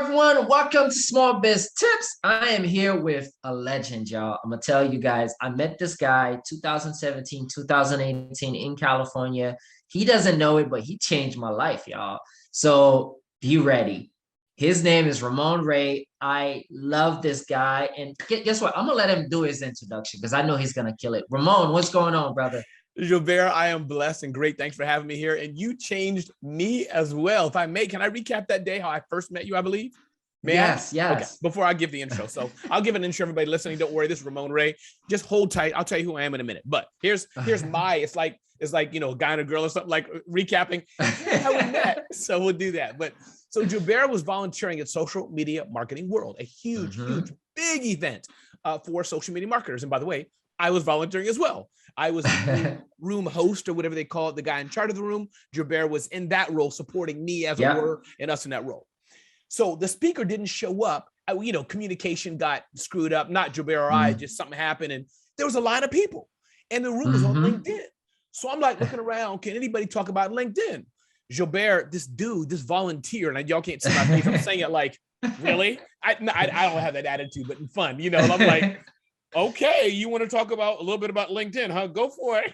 everyone. Welcome to Small Biz Tips. I am here with a legend, y'all. I'm going to tell you guys, I met this guy 2017, 2018 in California. He doesn't know it, but he changed my life, y'all. So be ready. His name is Ramon Ray. I love this guy. And guess what? I'm going to let him do his introduction because I know he's going to kill it. Ramon, what's going on, brother? Gilbert, I am blessed and great. Thanks for having me here. And you changed me as well. If I may, can I recap that day, how I first met you, I believe? Yes. Okay, before I give the intro. So I'll give an intro, everybody listening. Don't worry, this is Ramon Ray. Just hold tight. I'll tell you who I am in a minute. But here's my, it's like, a guy and a girl or something, like recapping how we met. So we'll do that. But so Gilbert was volunteering at Social Media Marketing World, a huge, big event for social media marketers. And by the way, I was volunteering as well. I was the room host or whatever they call it, the guy in charge of the room. Gilbert was in that role, supporting me as it were, and us in that role. So the speaker didn't show up. Communication got screwed up, not Gilbert or I, just something happened. And there was a line of people and the room was on LinkedIn. So I'm like looking around, can anybody talk about LinkedIn? Gilbert, this volunteer, and y'all can't see my face. I'm saying it like, really? I don't have that attitude, but in fun, I'm like, okay, you want to talk about a little bit about LinkedIn, huh? Go for it.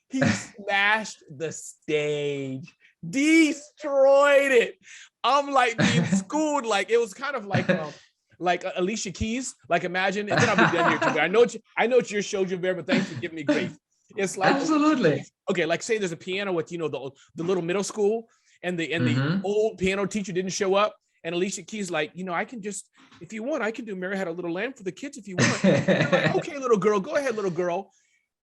He smashed the stage, destroyed it. I'm like being schooled, like it was kind of like Alicia Keys. Like imagine, and then I'll be done here, Gilbert. I know it's your show, Gilbert, but thanks for giving me grace. It's like absolutely okay. Like say there's a piano with the little middle school, and the old piano teacher didn't show up. And Alicia Keys like, I can just, if you want, I can do Mary Had a Little Lamb for the kids if you want. And I'm like, okay, little girl, go ahead, little girl.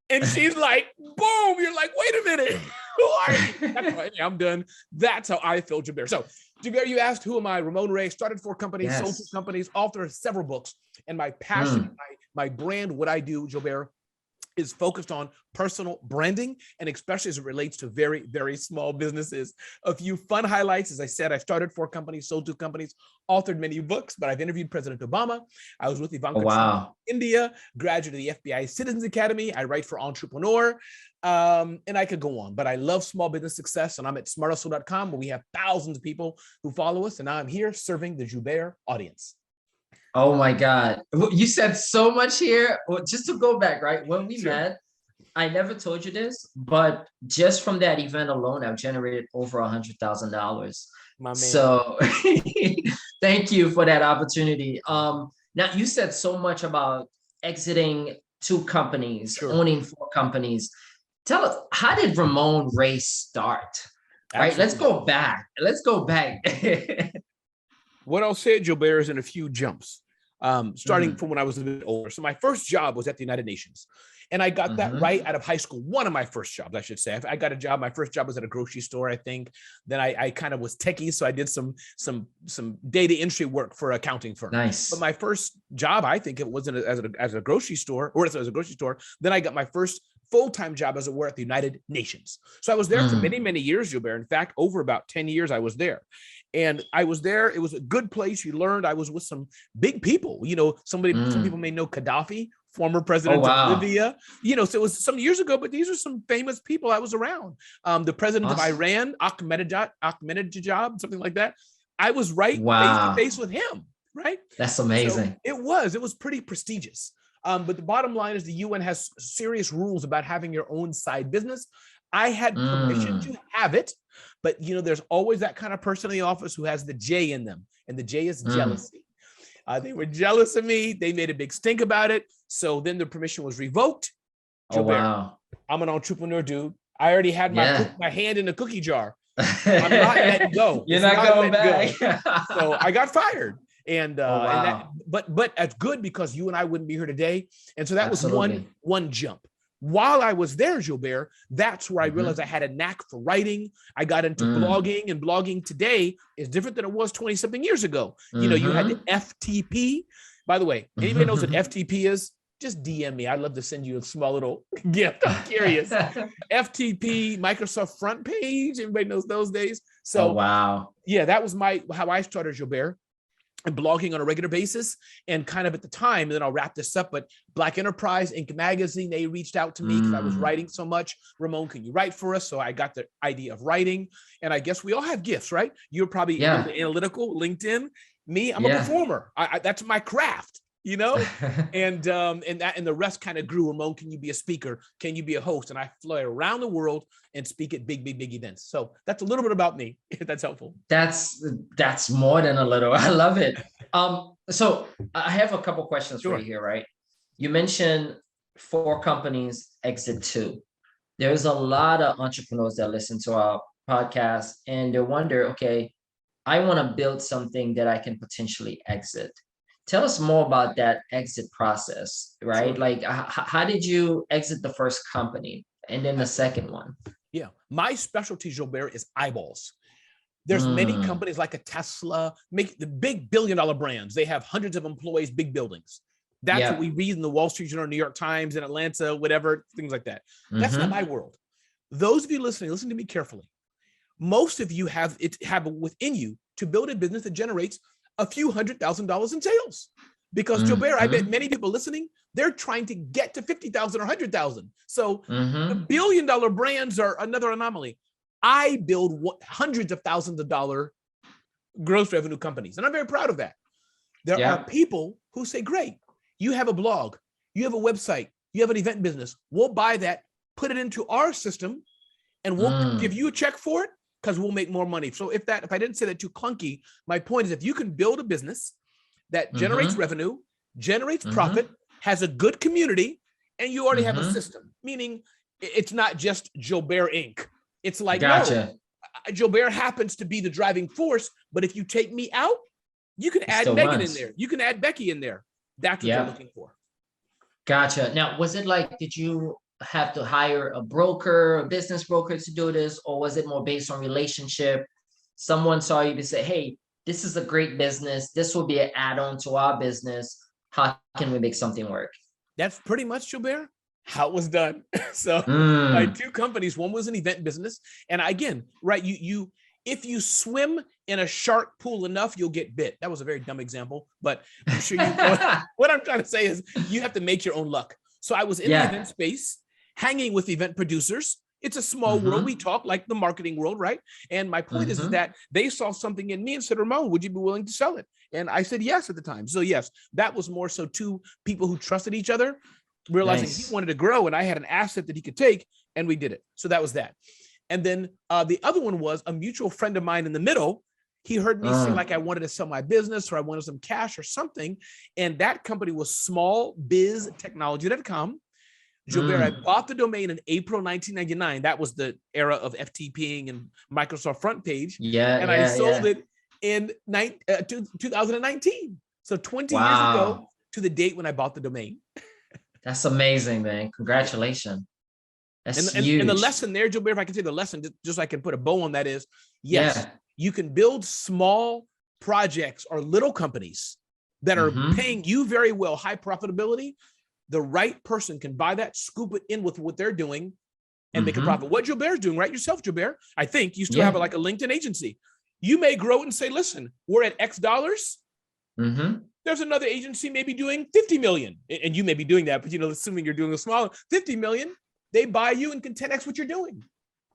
And she's like, boom, you're like, wait a minute. Who are you? That's right, I'm done. That's how I feel, Gilbert. So, Gilbert, you asked, who am I? Ramon Ray, started 4 companies, sold 2 companies, author of several books. And my passion, my brand, what I do, Gilbert, is focused on personal branding, and especially as it relates to very, very small businesses. A few fun highlights. As I said, I started 4 companies, sold 2 companies, authored many books, but I've interviewed President Obama. I was with Ivanka Trump in India, graduate of the FBI Citizens Academy. I write for Entrepreneurial, and I could go on, but I love small business success, and I'm at smarthustle.com, where we have thousands of people who follow us, and now I'm here serving the Gilbert audience. Oh my God. You said so much here. Well, just to go back, right? When we met, I never told you this, but just from that event alone, I've generated over $100,000. My man. So thank you for that opportunity. Now you said so much about exiting 2 companies, owning 4 companies. Tell us, how did Ramon Ray start? Right? Let's go back. What I'll say, Gilbert, is in a few jumps. Starting from when I was a bit older. So my first job was at the United Nations. And I got that right out of high school. One of my first jobs, I should say. I got a job. My first job was at a grocery store, I think. Then I kind of was techie. So I did some data entry work for an accounting firm. Nice. But my first job, I think it wasn't as a grocery store, or as a grocery store. Then I got my first full-time job, as it were, at the United Nations. So I was there for many, many years, Gilbert. In fact, over about 10 years, I was there. And I was there. It was a good place. You learned. I was with some big people. Some people may know Gaddafi, former president of Libya. So it was some years ago, but these are some famous people I was around. The president of Iran, Ahmadinejad, something like that. I was right face to face with him. Right. That's amazing. So it was pretty prestigious. But the bottom line is the UN has serious rules about having your own side business. I had permission to have it, but there's always that kind of person in the office who has the J in them, and the J is jealousy. They were jealous of me. They made a big stink about it. So then the permission was revoked. Gilbert, I'm an entrepreneur, dude. I already had my hand in the cookie jar. I'm not letting go. You're not going back. So I got fired. And but that's good, because you and I wouldn't be here today. And so that was one jump. While I was there, Gilbert, that's where I realized I had a knack for writing. I got into blogging, and blogging today is different than it was 20 something years ago. You had the FTP. By the way, anybody knows what FTP is? Just DM me. I'd love to send you a small little gift. I'm curious. FTP, Microsoft Front Page. Everybody knows those days. So that was how I started, Gilbert. and blogging on a regular basis. And kind of at the time, and then I'll wrap this up, but Black Enterprise, Inc. magazine, they reached out to me because I was writing so much. Ramon, can you write for us? So I got the idea of writing. And I guess we all have gifts, right? You're probably analytical, LinkedIn. Me, I'm a performer. That's my craft, you know? and the rest kind of grew. Ramon, can you be a speaker? Can you be a host? And I fly around the world and speak at big events. So that's a little bit about me, if that's helpful. That's more than a little. I love it. So I have a couple questions for you here, right? You mentioned 4 companies, exit 2. There's a lot of entrepreneurs that listen to our podcast and they wonder, okay, I want to build something that I can potentially exit. Tell us more about that exit process, right? Like, how did you exit the first company and then the second one? Yeah, my specialty, Gilbert, is eyeballs. There's many companies like a Tesla, make the big billion-dollar brands. They have hundreds of employees, big buildings. That's what we read in the Wall Street Journal, New York Times, in Atlanta, whatever, things like that. That's not my world. Those of you listening, listen to me carefully. Most of you have within you to build a business that generates a few $100,000 in sales. Because Gilbert, I bet many people listening, they're trying to get to 50,000 or 100,000. So the billion-dollar brands are another anomaly. I build hundreds of thousands of dollar gross revenue companies, and I'm very proud of that. There are people who say, great, you have a blog, you have a website, you have an event business. We'll buy that, put it into our system, and we'll give you a check for it because we'll make more money. So if I didn't say that too clunky, my point is if you can build a business that generates revenue, generates profit, has a good community, and you already have a system, meaning it's not just Gilbert Inc. It's like, no, Gilbert happens to be the driving force, but if you take me out, you can add Megan in there. You can add Becky in there. That's what they're looking for. Gotcha. Now, was it like, did you have to hire a broker, a business broker to do this, or was it more based on relationship? Someone saw you to say, hey, this is a great business. This will be an add-on to our business. How can we make something work? That's pretty much, Gilbert, how it was done. So my 2 companies, one was an event business. And again, right, you if you swim in a shark pool enough, you'll get bit. That was a very dumb example, but I'm sure you know what I'm trying to say is you have to make your own luck. So I was in the event space, hanging with event producers. It's a small world. We talk like the marketing world, right? And my point is that they saw something in me and said, Ramon, would you be willing to sell it? And I said yes at the time. So yes, that was more so 2 people who trusted each other, realizing he wanted to grow and I had an asset that he could take, and we did it. So that was that. And then the other one was a mutual friend of mine in the middle. He heard me say like I wanted to sell my business or I wanted some cash or something. And that company was smallbiztechnology.com. Gilbert, I bought the domain in April 1999. That was the era of FTPing and Microsoft Front Page. I sold it in 2019. So 20 years ago to the date when I bought the domain. That's amazing, man. Congratulations. That's huge. And the lesson there, Gilbert, if I can say the lesson, just so I can put a bow on that is, yes, you can build small projects or little companies that are paying you very well, high profitability. The right person can buy that, scoop it in with what they're doing, and make a profit. What Gilbert's doing, right? Yourself, Gilbert, I think you still have like a LinkedIn agency. You may grow it and say, listen, we're at X dollars. There's another agency maybe doing 50 million. And you may be doing that, but assuming you're doing a smaller 50 million, they buy you and can 10X what you're doing.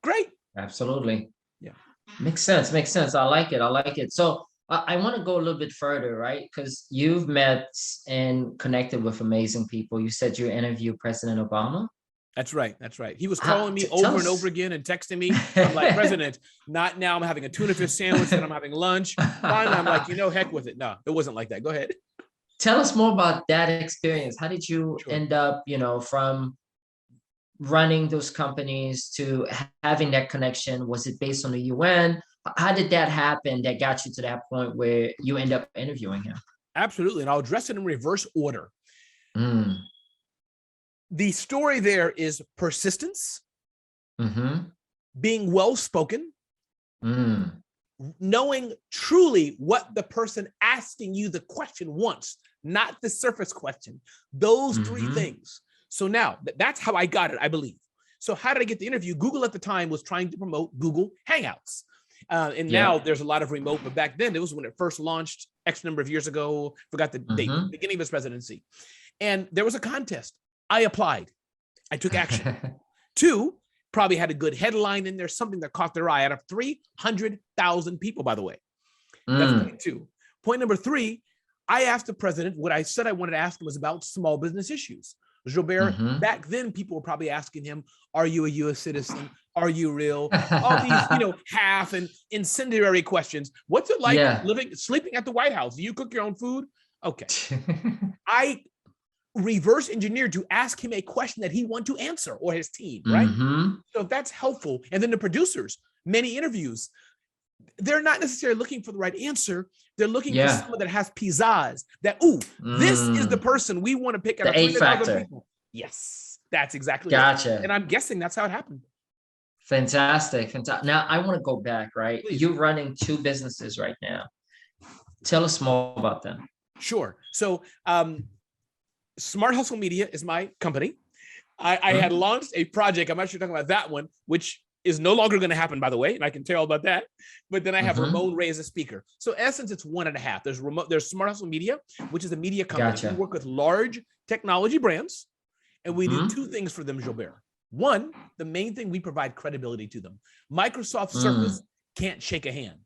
Great. Absolutely. Yeah. Makes sense. I like it. So I want to go a little bit further, right? Because you've met and connected with amazing people. You said you interviewed President Obama. That's right. He was calling me over and over again and texting me. I'm like, President, not now. I'm having a tuna fish sandwich and I'm having lunch. Finally, I'm like, heck with it. No, it wasn't like that. Go ahead. Tell us more about that experience. How did you end up, from running those companies to having that connection? Was it based on the UN? How did that happen that got you to that point where you end up interviewing him? Absolutely. And I'll address it in reverse order. The story there is persistence, being well-spoken, knowing truly what the person asking you the question wants, not the surface question. Those 3 things. So now that's how I got it, I believe. So how did I get the interview? Google at the time was trying to promote Google Hangouts. And now there's a lot of remote, but back then it was when it first launched X number of years ago, forgot the date, beginning of his presidency. And there was a contest. I applied. I took action. 2, probably had a good headline in there, something that caught their eye out of 300,000 people, by the way. That's point 2. Point number 3, I asked the president what I said I wanted to ask him was about small business issues. Gilbert, back then people were probably asking him, are you a U.S. citizen? Are you real? All these, half and incendiary questions. What's it like sleeping at the White House? Do you cook your own food? Okay. I reverse engineered to ask him a question that he wanted to answer, or his team, right? So if that's helpful. And then the producers, many interviews, they're not necessarily looking for the right answer. They're looking for someone that has pizzazz, that, this is the person we want to pick out of 300,000 people. Yes, that's exactly it. And I'm guessing that's how it happened. Fantastic. Now I want to go back, right? Please. You're running 2 businesses right now. Tell us more about them. Sure. So Smart Hustle Media is my company. I had launched a project. I'm actually talking about that one, which is no longer going to happen, by the way, and I can tell you all about that. But then I have Ramon Ray as a speaker. So in essence, it's 1.5. There's Smart Hustle Media, which is a media company. We work with large technology brands, and we do 2 things for them, Gilbert. 1, the main thing, we provide credibility to them. Microsoft Surface can't shake a hand.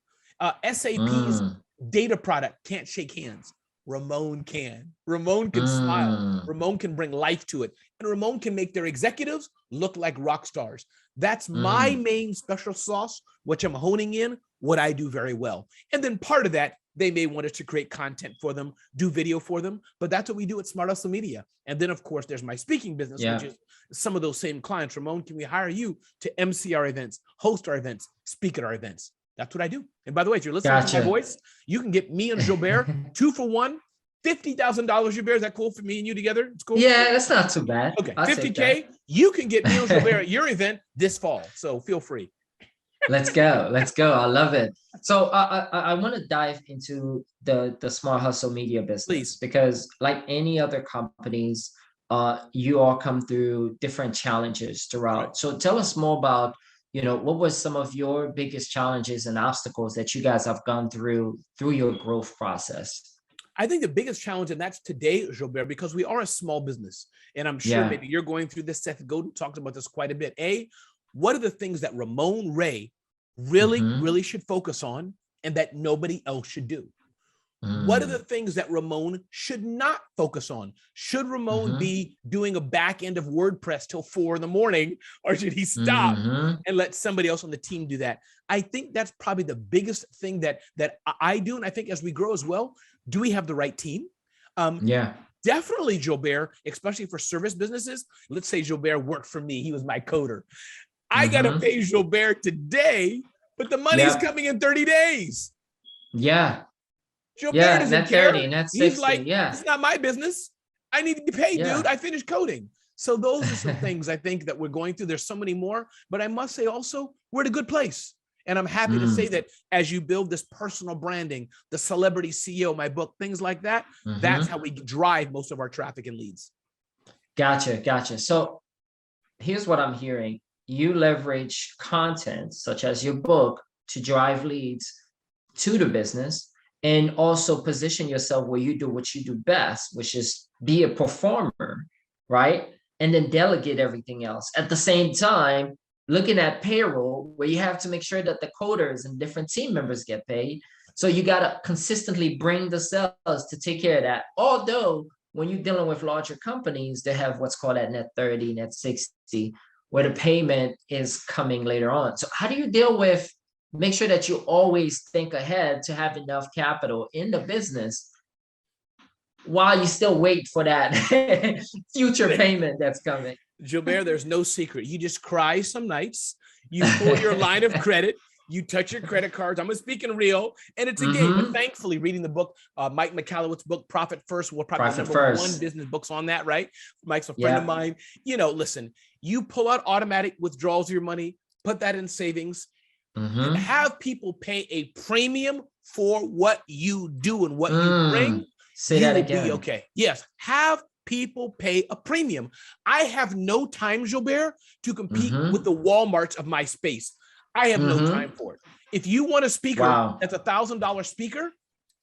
SAP's data product can't shake hands. Ramon can. Ramon can smile. Ramon can bring life to it. And Ramon can make their executives look like rock stars. That's my main special sauce, which I'm honing in, what I do very well. And then part of that, they may want us to create content for them, do video for them, but that's what we do at Smart Hustle Media. And then, of course, there's my speaking business, which is some of those same clients. Ramon, can we hire you to MC our events, host our events, speak at our events? That's what I do. And by the way, if you're listening to my voice, you can get me and Gilbert 2 for 1, $50,000. Gilbert, is that cool for me and you together? It's cool. Yeah, that's not too bad. Okay, $50K. You can get me and Gilbert at your event this fall. So feel free. Let's go. I love it. So I want to dive into the Smart Hustle Media business. Please. Because like any other companies, you all come through different challenges throughout. Right. So tell us more about, what was some of your biggest challenges and obstacles that you guys have gone through your growth process? I think the biggest challenge, and that's today, Gilbert, because we are a small business, and I'm sure maybe you're going through this. Seth Godin talked about this quite a bit. What are the things that Ramon Ray really should focus on and that nobody else should do? What are the things that Ramon should not focus on? Should Ramon be doing a back end of WordPress till 4 a.m, or should he stop and let somebody else on the team do that? I think that's probably the biggest thing that I do. And I think as we grow as well, do we have the right team? Definitely, Gilbert, especially for service businesses. Let's say Gilbert worked for me. He was my coder. I got to pay Gilbert today, but the money's coming in 30 days. Gilbert doesn't care. 30, not 60. He's like, it's not my business. I need to be paid, dude. I finished coding. So those are some things I think that we're going through. There's so many more, but I must say also, we're at a good place. And I'm happy to say that as you build this personal branding, the celebrity CEO, my book, things like that, that's how we drive most of our traffic and leads. Gotcha. So here's what I'm hearing. You leverage content such as your book to drive leads to the business, and also position yourself where you do what you do best, which is be a performer, right? And then delegate everything else. At the same time, looking at payroll, where you have to make sure that the coders and different team members get paid. So you got to consistently bring the sales to take care of that. Although when you're dealing with larger companies, they have what's called that net 30, net 60, where the payment is coming later on. So how do you deal with, make sure that you always think ahead to have enough capital in the business while you still wait for that future payment that's coming? Gilbert, there's no secret. You just cry some nights. You pull your line of credit. You touch your credit cards. I'm speaking real, and it's a game. But thankfully, reading the book, Mike McCallowitz's book, Profit First, will probably be number 1 business books on that, right? Mike's a friend of mine. Listen, you pull out automatic withdrawals of your money, put that in savings, and have people pay a premium for what you do and what you bring. Say that again. Be okay. Yes, have people pay a premium. I have no time, Gilbert, to compete with the Walmarts of my space. I have no time for it. If you want a speaker Wow. that's $1,000 speaker,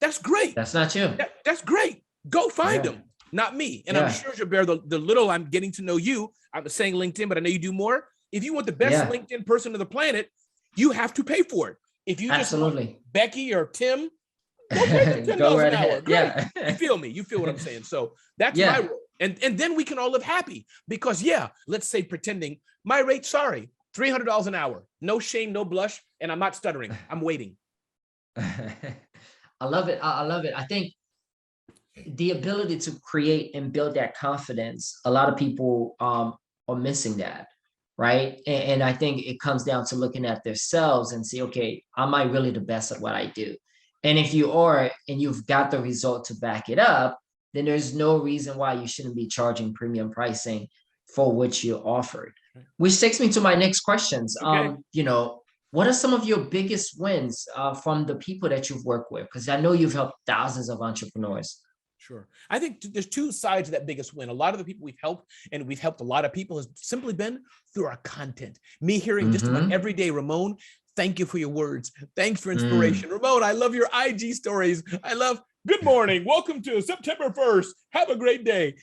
that's great. That's not you. That's great. Go find Yeah. them, not me. And I'm Yeah. sure, Gilbert, the little I'm getting to know you, I'm saying LinkedIn, but I know you do more. If you want the best Yeah. LinkedIn person on the planet, you have to pay for it. If you just want Absolutely. Becky or Tim, go pay them $10 Go right an hour. ahead. Great. Yeah. You feel me? You feel what I'm saying? So that's Yeah. my role. And then we can all live happy because, yeah, let's say pretending my rate, sorry, $300 an hour. No shame, no blush. And I'm not stuttering. I'm waiting. I love it. I love it. I think the ability to create and build that confidence, a lot of people are missing that, right? And I think it comes down to looking at themselves and see, okay, am I really the best at what I do? And if you are, and you've got the result to back it up, then there's no reason why you shouldn't be charging premium pricing for what you offered. Which takes me to my next questions. Okay. What are some of your biggest wins from the people that you've worked with? Because I know you've helped thousands of entrepreneurs. Sure. I think there's two sides to that biggest win. A lot of the people we've helped, and we've helped a lot of people, has simply been through our content. Me hearing just about every day, Ramon, thank you for your words. Thanks for inspiration. Ramon, I love your IG stories. I love, good morning. Welcome to September 1st. Have a great day.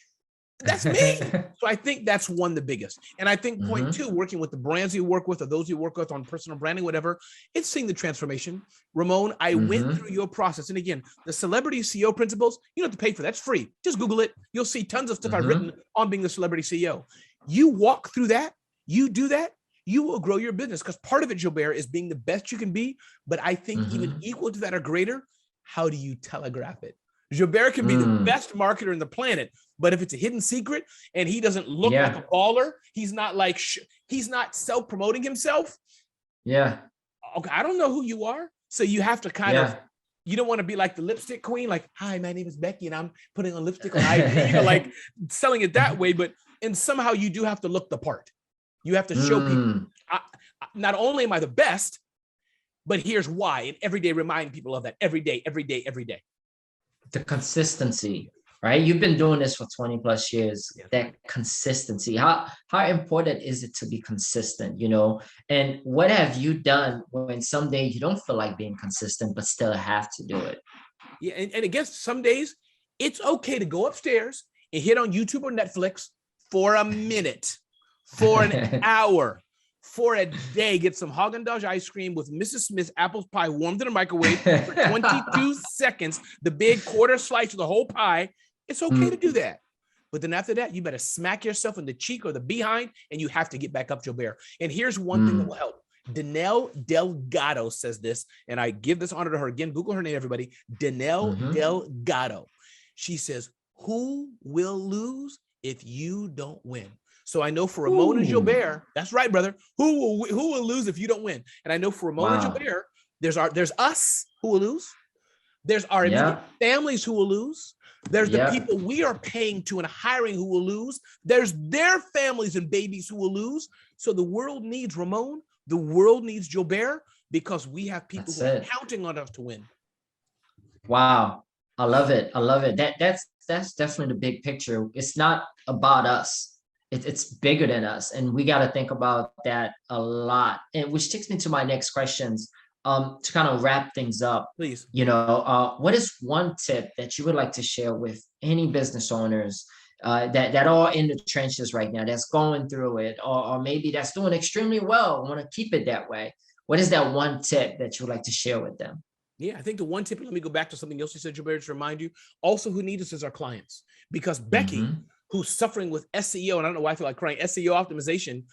That's me. So I think that's one, the biggest. And I think point two, working with the brands you work with or those you work with on personal branding, whatever, it's seeing the transformation. Ramon, I went through your process. And again, the celebrity CEO principles, you don't have to pay for that. It's free. Just Google it. You'll see tons of stuff I've written on being the celebrity CEO. You walk through that, you do that, you will grow your business. Because part of it, Gilbert, is being the best you can be. But I think even equal to that or greater, how do you telegraph it? Gilbert can be the best marketer in the planet, but if it's a hidden secret and he doesn't look like a baller, he's not like, he's not self-promoting himself. Yeah. Okay, I don't know who you are. So you have to kind of, you don't want to be like the lipstick queen, like, hi, my name is Becky and I'm putting on lipstick on IG, like selling it that way. And somehow you do have to look the part. You have to show people, not only am I the best, but here's why. And every day remind people of that every day, every day, every day. The consistency, right? You've been doing this for 20 plus years. That consistency, how important is it to be consistent, and what have you done when some days you don't feel like being consistent, but still have to do it? Yeah. And I guess some days it's okay to go upstairs and hit on YouTube or Netflix for a minute, for an hour, for a day, get some Haagen-Dazs ice cream with Mrs. Smith's apple pie warmed in a microwave for 22 seconds, the big quarter slice of the whole pie. It's okay to do that. But then after that, you better smack yourself in the cheek or the behind, and you have to get back up, Gilbert. And here's one thing that will help. Danelle Delgado says this, and I give this honor to her again. Google her name, everybody. Danelle Delgado. She says, who will lose if you don't win? So I know for Ramon and Gilbert, that's right, brother. Who will lose if you don't win? And I know for Ramon and Gilbert, there's us who will lose. There's our immediate families who will lose. There's the people we are paying to and hiring who will lose. There's their families and babies who will lose. So the world needs Ramon. The world needs Gilbert because we have people who are counting on us to win. Wow. I love it. I love it. That's definitely the big picture. It's not about us. It's bigger than us. And we got to think about that a lot. And which takes me to my next questions. To kind of wrap things up, please. What is one tip that you would like to share with any business owners that are in the trenches right now, that's going through it, or maybe that's doing extremely well, want to keep it that way? What is that one tip that you would like to share with them? Yeah, I think the one tip, let me go back to something else you said, Gilbert, to remind you, also who needs us is our clients. Because Becky, who's suffering with SEO, and I don't know why I feel like crying, SEO optimization,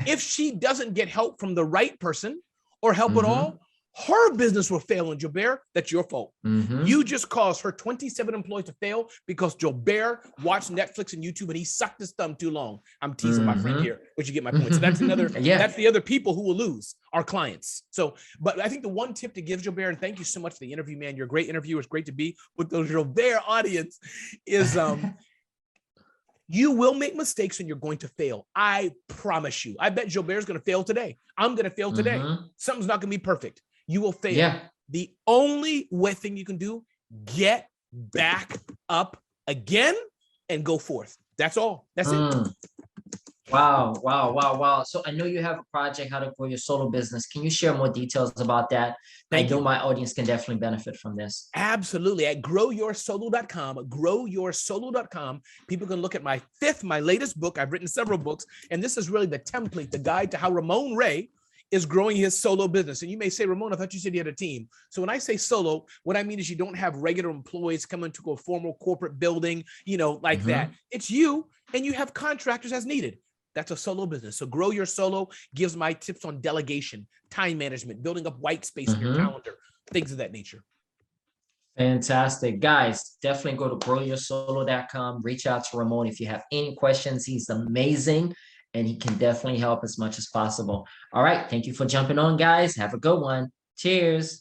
if she doesn't get help from the right person or help at all, her business will fail. And Gilbert, that's your fault. You just caused her 27 employees to fail because Gilbert watched Netflix and YouTube and he sucked his thumb too long. I'm teasing my friend here, but you get my point. So that's another, that's the other people who will lose, our clients. So, but I think the one tip to give Gilbert, and thank you so much for the interview, man. You're a great interviewer. It's great to be with those Gilbert audience, is you will make mistakes and you're going to fail. I promise you. I bet Gilbert's going to fail today. I'm going to fail today. Something's not going to be perfect. You will fail. Yeah. The only thing you can do, get back up again and go forth. That's all. That's it. Wow, wow, wow, wow. So I know you have a project, how to grow your solo business. Can you share more details about that? I Thank know you. my audience can definitely benefit from this. Absolutely. At growyoursolo.com, people can look at my latest book. I've written several books, and this is really the template, the guide to how Ramon Ray is growing his solo business. And you may say, Ramon, I thought you said you had a team. So when I say solo, what I mean is you don't have regular employees coming to a formal corporate building, like that. Mhm. It's you, and you have contractors as needed. That's a solo business. So Grow Your Solo gives my tips on delegation, time management, building up white space in your Mhm. calendar, things of that nature. Fantastic. Guys, definitely go to growyoursolo.com. Reach out to Ramon if you have any questions. He's amazing and he can definitely help as much as possible. All right. Thank you for jumping on, guys. Have a good one. Cheers.